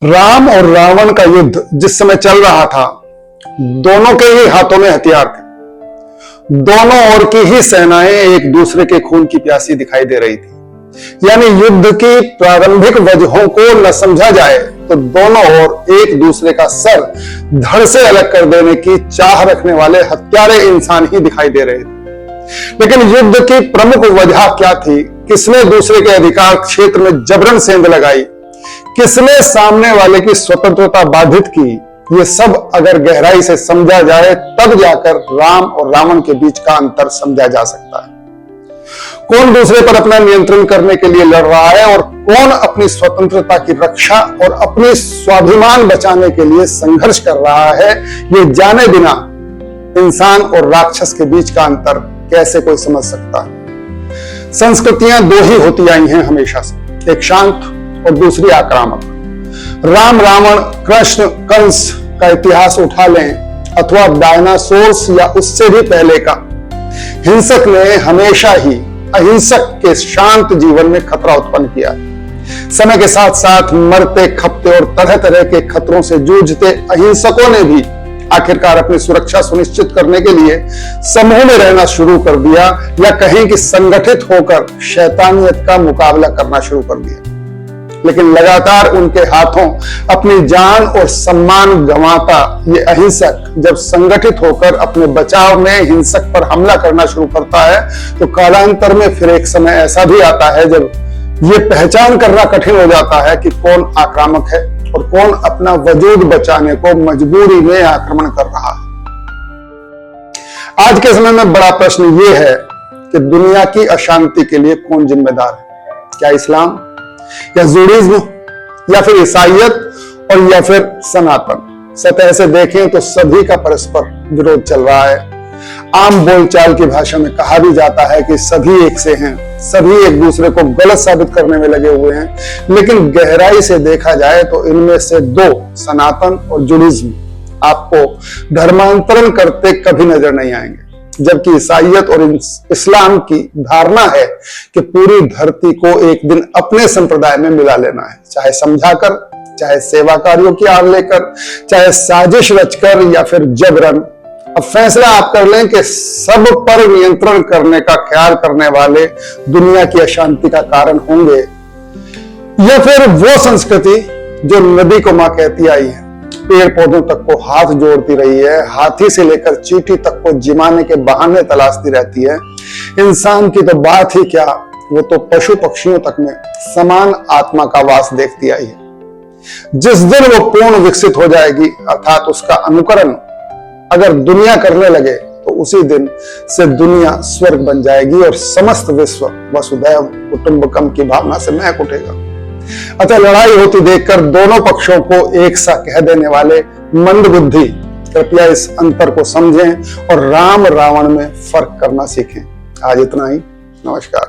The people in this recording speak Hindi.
राम और रावण का युद्ध जिस समय चल रहा था, दोनों के ही हाथों में हथियार थे। दोनों ओर की ही सेनाएं एक दूसरे के खून की प्यासी दिखाई दे रही थी। यानी युद्ध की प्रारंभिक वजहों को न समझा जाए तो दोनों ओर एक दूसरे का सर धड़ से अलग कर देने की चाह रखने वाले हत्यारे इंसान ही दिखाई दे रहे थे। लेकिन युद्ध की प्रमुख वजह क्या थी? किसने दूसरे के अधिकार क्षेत्र में जबरन सेंध लगाई? किसने सामने वाले की स्वतंत्रता बाधित की? ये सब अगर गहराई से समझा जाए तब जाकर राम और रावण के बीच का अंतर समझा जा सकता है। कौन दूसरे पर अपना नियंत्रण करने के लिए लड़ रहा है और कौन अपनी स्वतंत्रता की रक्षा और अपनी स्वाभिमान बचाने के लिए संघर्ष कर रहा है, ये जाने बिना इंसान और राक्षस के बीच का अंतर कैसे कोई समझ सकता है? संस्कृतियां दो ही होती आई हैं हमेशा से, एक शांत और दूसरी आक्रामक। राम रावण कृष्ण कंस का इतिहास उठा लें अथवा डायनासोर्स या उससे भी पहले का, हिंसक ने हमेशा ही अहिंसक के शांत जीवन में खतरा उत्पन्न किया। समय के साथ साथ मरते खपते और तरह तरह के खतरों से जूझते अहिंसकों ने भी आखिरकार अपनी सुरक्षा सुनिश्चित करने के लिए समूह में रहना शुरू कर दिया, या कहें कि संगठित होकर शैतानियत का मुकाबला करना शुरू कर दिया। लेकिन लगातार उनके हाथों अपनी जान और सम्मान गंवाता ये अहिंसक जब संगठित होकर अपने बचाव में हिंसक पर हमला करना शुरू करता है तो कालांतर में फिर एक समय ऐसा भी आता है जब ये पहचान करना कठिन हो जाता है कि कौन आक्रामक है और कौन अपना वजूद बचाने को मजबूरी में आक्रमण कर रहा है। आज के समय में बड़ा प्रश्न ये है कि दुनिया की अशांति के लिए कौन जिम्मेदार है? क्या इस्लाम या जूडिज्म या फिर ईसाइयत और या फिर सनातन? सतह से देखें तो सभी का परस्पर विरोध चल रहा है। आम बोलचाल की भाषा में कहा भी जाता है कि सभी एक से हैं, सभी एक दूसरे को गलत साबित करने में लगे हुए हैं। लेकिन गहराई से देखा जाए तो इनमें से दो, सनातन और जूडिज्म, आपको धर्मांतरण करते कभी नजर नहीं आएंगे, जबकि ईसाइयत और इस्लाम की धारणा है कि पूरी धरती को एक दिन अपने संप्रदाय में मिला लेना है, चाहे समझाकर, चाहे सेवा कार्यों की आड़ लेकर, चाहे साजिश रचकर या फिर जबरन। अब फैसला आप कर लें कि सब पर नियंत्रण करने का ख्याल करने वाले दुनिया की अशांति का कारण होंगे, या फिर वो संस्कृति जो नदी को मां कहती आई है, पेड़ पौधों तक को हाथ जोड़ती रही है, हाथी से लेकर चींटी तक को जिमाने के बहाने तलाशती रहती है। इंसान की तो बात ही क्या, वो तो पशु पक्षियों तक में समान आत्मा का वास देखती आई है। जिस दिन वो पूर्ण विकसित हो जाएगी, अर्थात उसका अनुकरण अगर दुनिया करने लगे, तो उसी दिन से दुनिया स्वर्ग बन जाएगी और समस्त विश्व वसुधैव कुटुंबकम की भावना से महक उठेगा। अतः लड़ाई होती देखकर दोनों पक्षों को एक सा कह देने वाले मंद बुद्धि कृपया इस अंतर को समझें और राम रावण में फर्क करना सीखें। आज इतना ही। नमस्कार।